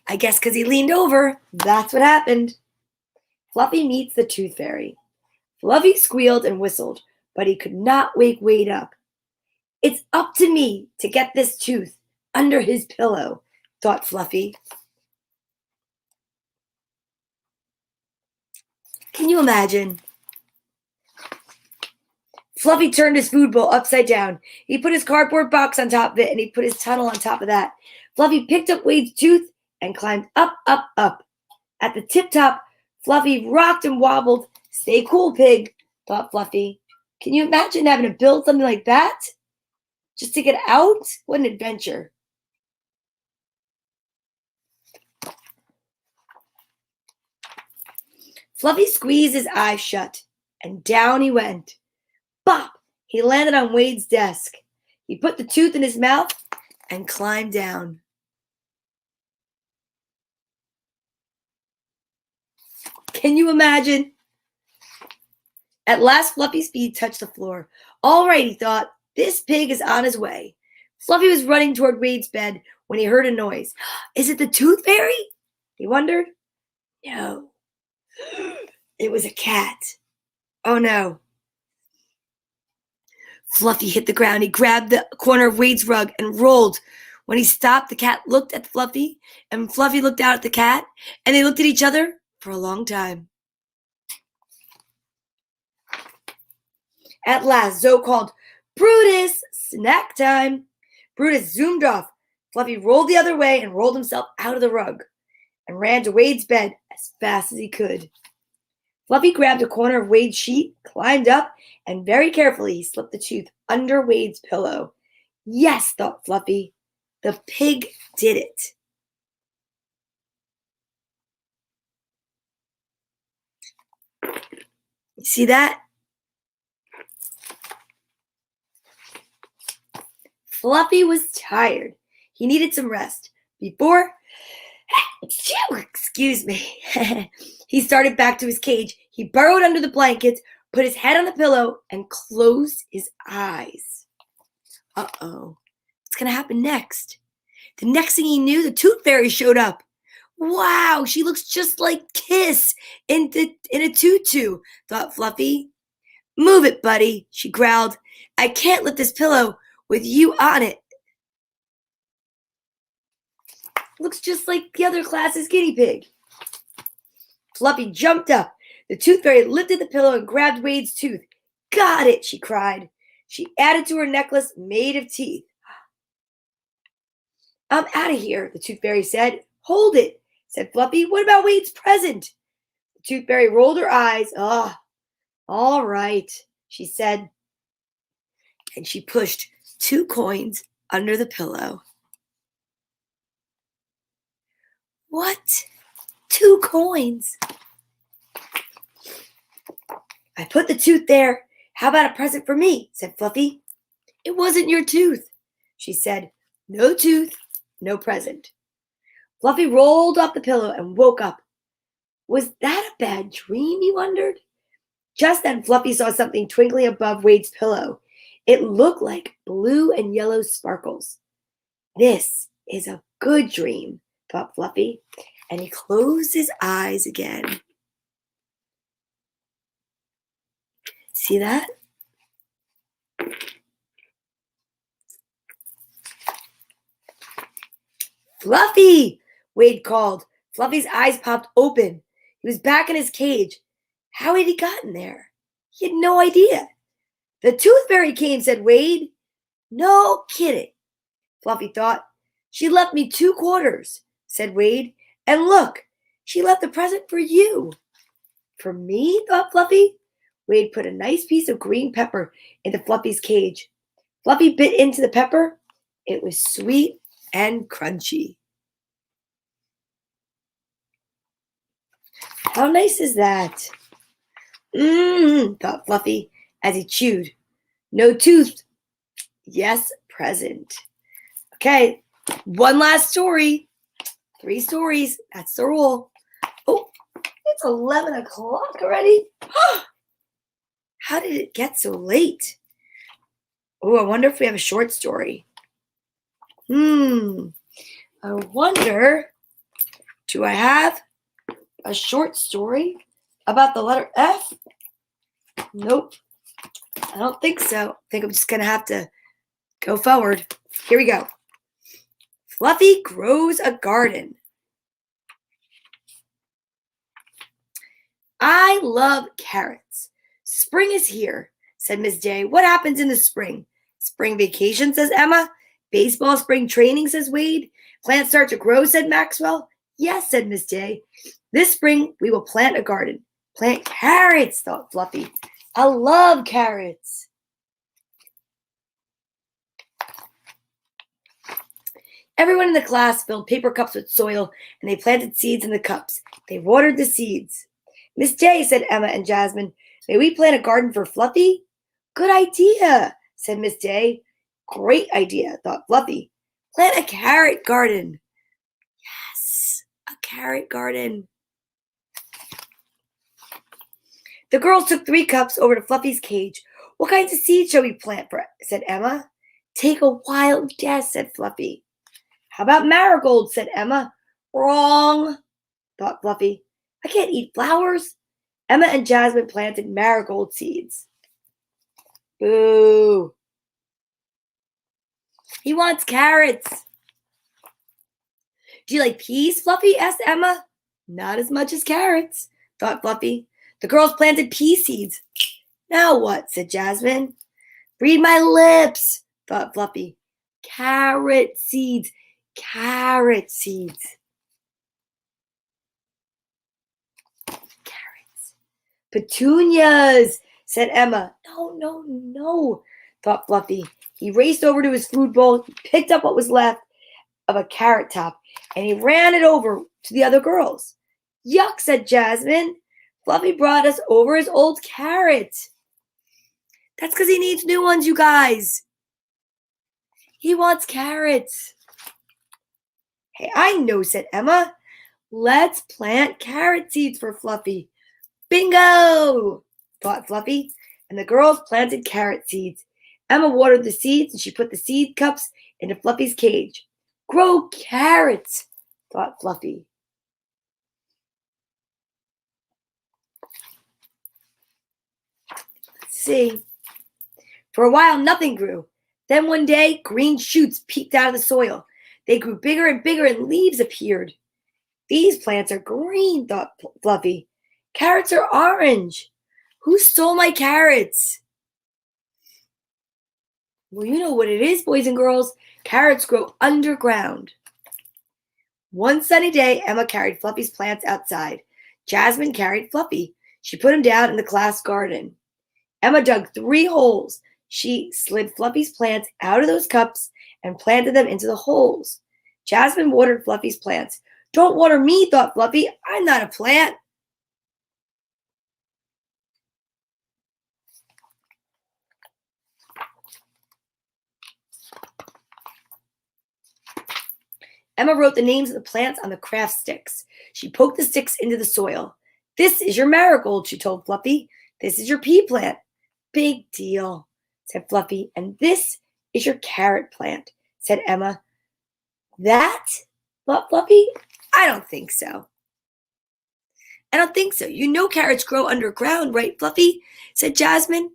I guess because he leaned over, that's what happened. Fluffy meets the tooth fairy. Fluffy squealed and whistled, but he could not wake Wade up. It's up to me to get this tooth under his pillow, thought Fluffy. Can you imagine? Fluffy turned his food bowl upside down. He put his cardboard box on top of it, and he put his tunnel on top of that. Fluffy picked up Wade's tooth and climbed up, up, up. At the tip top, Fluffy rocked and wobbled. Stay cool, pig, thought Fluffy. Can you imagine having to build something like that? Just to get out? What an adventure. Fluffy squeezed his eyes shut, and down he went. Bop! He landed on Wade's desk. He put the tooth in his mouth and climbed down. Can you imagine? At last, Fluffy's feet touched the floor. All right, he thought, this pig is on his way. Fluffy was running toward Wade's bed when he heard a noise. Is it the tooth fairy? He wondered. No. It was a cat. Oh no. Fluffy hit the ground. He grabbed the corner of Wade's rug and rolled. When he stopped, the cat looked at Fluffy, and Fluffy looked out at the cat, and they looked at each other for a long time. At last, Zoe called, Brutus, snack time. Brutus zoomed off. Fluffy rolled the other way and rolled himself out of the rug and ran to Wade's bed as fast as he could. Fluffy grabbed a corner of Wade's sheet, climbed up, and very carefully he slipped the tooth under Wade's pillow. Yes, thought Fluffy, the pig did it. You see that? Fluffy was tired. He needed some rest. Before Phew, excuse me. He started back to his cage. He burrowed under the blankets, put his head on the pillow, and closed his eyes. Uh-oh. What's going to happen next? The next thing he knew, the Tooth Fairy showed up. Wow, she looks just like Kiss in a tutu, thought Fluffy. Move it, buddy, she growled. I can't lift this pillow with you on it. Looks just like the other class's guinea pig. Fluffy jumped up. The Tooth Fairy lifted the pillow and grabbed Wade's tooth. Got it, she cried. She added to her necklace made of teeth. I'm out of here, the Tooth Fairy said. Hold it, said Fluffy. What about Wade's present? The Tooth Fairy rolled her eyes. Oh, all right, she said. And she pushed 2 coins under the pillow. What? 2 coins? I put the tooth there. How about a present for me? Said Fluffy. It wasn't your tooth, she said. No tooth, no present. Fluffy rolled off the pillow and woke up. Was that a bad dream, he wondered? Just then, Fluffy saw something twinkling above Wade's pillow. It looked like blue and yellow sparkles. This is a good dream, thought Fluffy, and he closed his eyes again. See that? Fluffy, Wade called. Fluffy's eyes popped open. He was back in his cage. How had he gotten there? He had no idea. The Tooth Fairy came, said Wade. No kidding, Fluffy thought. She left me 2 quarters, said Wade. And look, she left a present for you. For me, thought Fluffy. Wade put a nice piece of green pepper into Fluffy's cage. Fluffy bit into the pepper. It was sweet and crunchy. How nice is that? Thought Fluffy as he chewed. No tooth. Yes, present. Okay, one last story. 3 stories. That's the rule. Oh, it's 11 o'clock already. How did it get so late? Oh, I wonder if we have a short story. I wonder, do I have a short story about the letter F? Nope. I don't think so. I think I'm just going to have to go forward. Here we go. Fluffy grows a garden. I love carrots. Spring is here, said Miss Day. What happens in the spring? Spring vacation, says Emma. Baseball spring training, says Wade. Plants start to grow, said Maxwell. Yes, said Miss Day. This spring, we will plant a garden. Plant carrots, thought Fluffy. I love carrots. Everyone in the class filled paper cups with soil, and they planted seeds in the cups. They watered the seeds. Miss Day, said Emma and Jasmine, may we plant a garden for Fluffy? Good idea, said Miss Day. Great idea, thought Fluffy. Plant a carrot garden. Yes, a carrot garden. The girls took 3 cups over to Fluffy's cage. What kinds of seeds shall we plant for? Said Emma. Take a wild guess, said Fluffy. How about marigolds, said Emma. Wrong, thought Fluffy. I can't eat flowers. Emma and Jasmine planted marigold seeds. Boo. He wants carrots. Do you like peas, Fluffy? Asked Emma. Not as much as carrots, thought Fluffy. The girls planted pea seeds. Now what? Said Jasmine. Read my lips, thought Fluffy. Carrot seeds. Carrot seeds. Carrots. Petunias, said Emma. No, thought Fluffy. He raced over to his food bowl, picked up what was left of a carrot top, and he ran it over to the other girls. Yuck, said Jasmine. Fluffy brought us over his old carrot. That's because he needs new ones, you guys. He wants carrots. Hey, I know, said Emma. Let's plant carrot seeds for Fluffy. Bingo! Thought Fluffy, and the girls planted carrot seeds. Emma watered the seeds and she put the seed cups into Fluffy's cage. Grow carrots, thought Fluffy. Let's see. For a while, nothing grew. Then one day, green shoots peeked out of the soil. They grew bigger and bigger and leaves appeared. These plants are green, thought Fluffy. Carrots are orange. Who stole my carrots? Well, you know what it is, boys and girls. Carrots grow underground. One sunny day, Emma carried Fluffy's plants outside. Jasmine carried Fluffy. She put him down in the class garden. Emma dug 3 holes. She slid Fluffy's plants out of those cups and planted them into the holes. Jasmine watered Fluffy's plants. Don't water me, thought Fluffy. I'm not a plant. Emma wrote the names of the plants on the craft sticks. She poked the sticks into the soil. This is your marigold, she told Fluffy. This is your pea plant. Big deal, said Fluffy. And this is your carrot plant, said Emma. That? Thought Fluffy. I don't think so. I don't think so. You know carrots grow underground, right, Fluffy? Said Jasmine.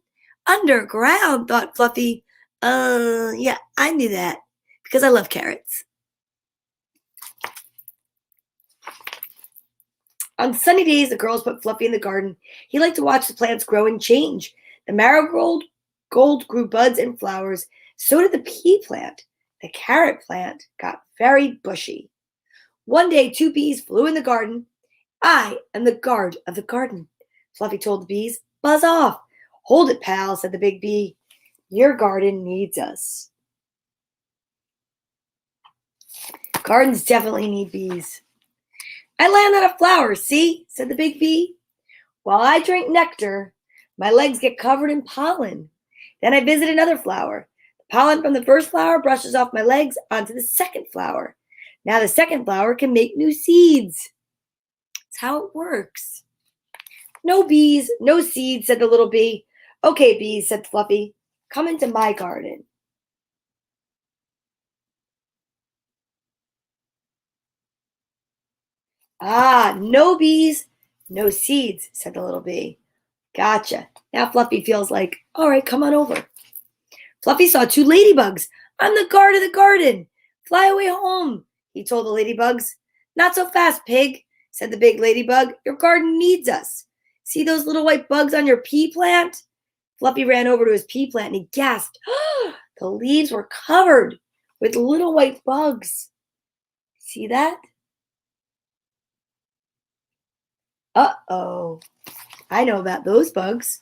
Underground, thought Fluffy. Yeah, I knew that because I love carrots. On sunny days, the girls put Fluffy in the garden. He liked to watch the plants grow and change. The marigold grew buds and flowers. So did the pea plant. The carrot plant got very bushy. One day, 2 bees flew in the garden. I am the guard of the garden, Fluffy told the bees. Buzz off. Hold it, pal, said the big bee. Your garden needs us. Gardens definitely need bees. I land on a flower, see, said the big bee. While I drink nectar, my legs get covered in pollen. Then I visit another flower. The pollen from the first flower brushes off my legs onto the second flower. Now the second flower can make new seeds. That's how it works. No bees, no seeds, said the little bee. Okay, bees, said Fluffy. Come into my garden. Ah, no bees, no seeds, said the little bee. Gotcha. Now Fluffy feels like, all right, come on over. Fluffy saw 2 ladybugs. I'm the guard of the garden. Fly away home, he told the ladybugs. Not so fast, pig, said the big ladybug. Your garden needs us. See those little white bugs on your pea plant? Fluffy ran over to his pea plant and he gasped. The leaves were covered with little white bugs. See that? Uh-oh. I know about those bugs.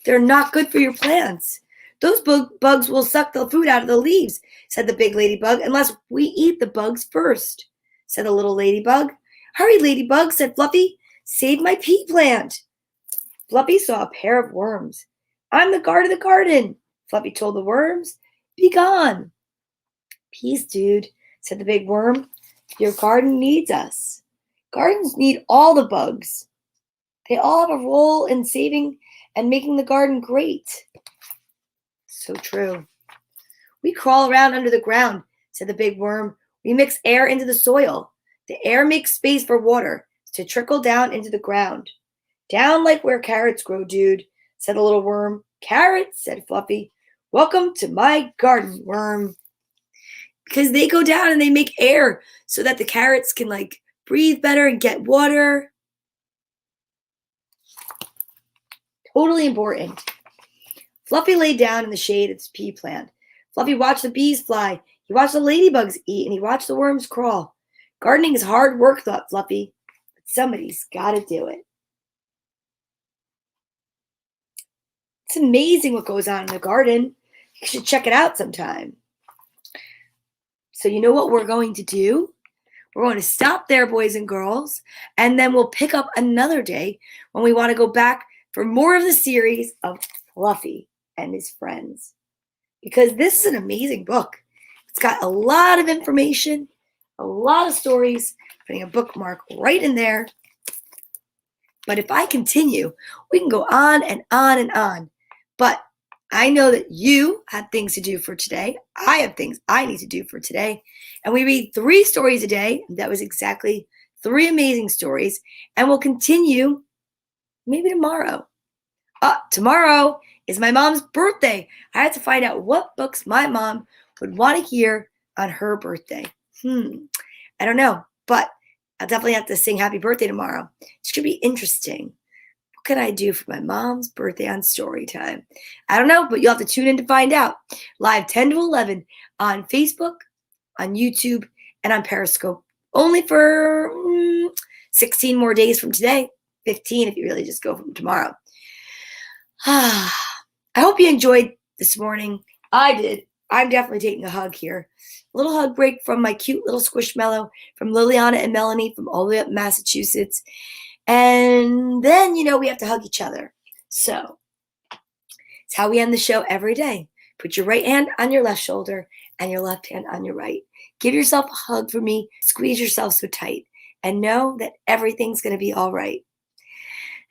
They're not good for your plants. Those bugs will suck the food out of the leaves, said the big ladybug, unless we eat the bugs first, said the little ladybug. Hurry, ladybug, said Fluffy. Save my pea plant. Fluffy saw a pair of worms. I'm the guard of the garden, Fluffy told the worms. Be gone. Peace, dude, said the big worm. Your garden needs us. Gardens need all the bugs. They all have a role in saving and making the garden great. So true. We crawl around under the ground, said the big worm. We mix air into the soil. The air makes space for water to trickle down into the ground. Down like where carrots grow, dude, said the little worm. Carrots, said Fluffy. Welcome to my garden, worm. Because they go down and they make air so that the carrots can breathe better and get water. Totally important. Fluffy lay down in the shade of his pea plant. Fluffy watched the bees fly. He watched the ladybugs eat, and he watched the worms crawl. Gardening is hard work, thought Fluffy, but somebody's got to do it. It's amazing what goes on in the garden. You should check it out sometime. So you know what we're going to do? We're going to stop there, boys and girls, and then we'll pick up another day when we want to go back for more of the series of Fluffy and his friends. Because this is an amazing book. It's got a lot of information, a lot of stories, Putting a bookmark right in there. But if I continue, we can go on and on and on. But I know that you have things to do for today. I have things I need to do for today. And we read 3 stories a day. That was exactly 3 amazing stories. And we'll continue maybe tomorrow. Tomorrow is my mom's birthday. I have to find out what books my mom would want to hear on her birthday. I don't know, but I'll definitely have to sing happy birthday tomorrow. It should be interesting. What can I do for my mom's birthday on story time? I don't know, but you'll have to tune in to find out. Live 10 to 11 on Facebook, on YouTube, and on Periscope. Only for 16 more days from today. 15 if you really just go from tomorrow. I hope you enjoyed this morning. I did. I'm definitely taking a hug here. A little hug break from my cute little squishmallow, from Liliana and Melanie, from all the way up in Massachusetts. And then, we have to hug each other. So it's how we end the show every day. Put your right hand on your left shoulder and your left hand on your right. Give yourself a hug for me. Squeeze yourself so tight. And know that everything's going to be all right.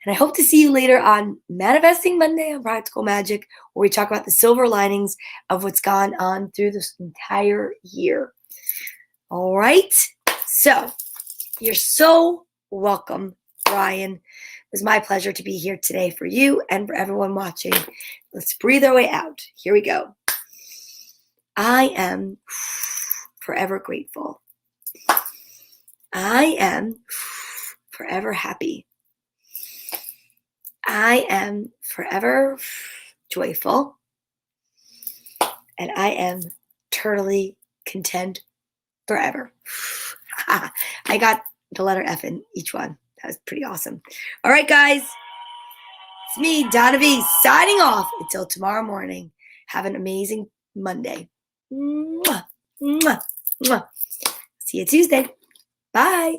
And I hope to see you later on Manifesting Monday on Practical Magic, where we talk about the silver linings of what's gone on through this entire year. All right. So you're so welcome, Ryan. It was my pleasure to be here today for you and for everyone watching. Let's breathe our way out. Here we go. I am forever grateful. I am forever happy. I am forever joyful, and I am totally content forever. I got the letter F in each one. That was pretty awesome. All right, guys. It's me, Donna Vee, signing off until tomorrow morning. Have an amazing Monday. Mwah, mwah, mwah. See you Tuesday. Bye.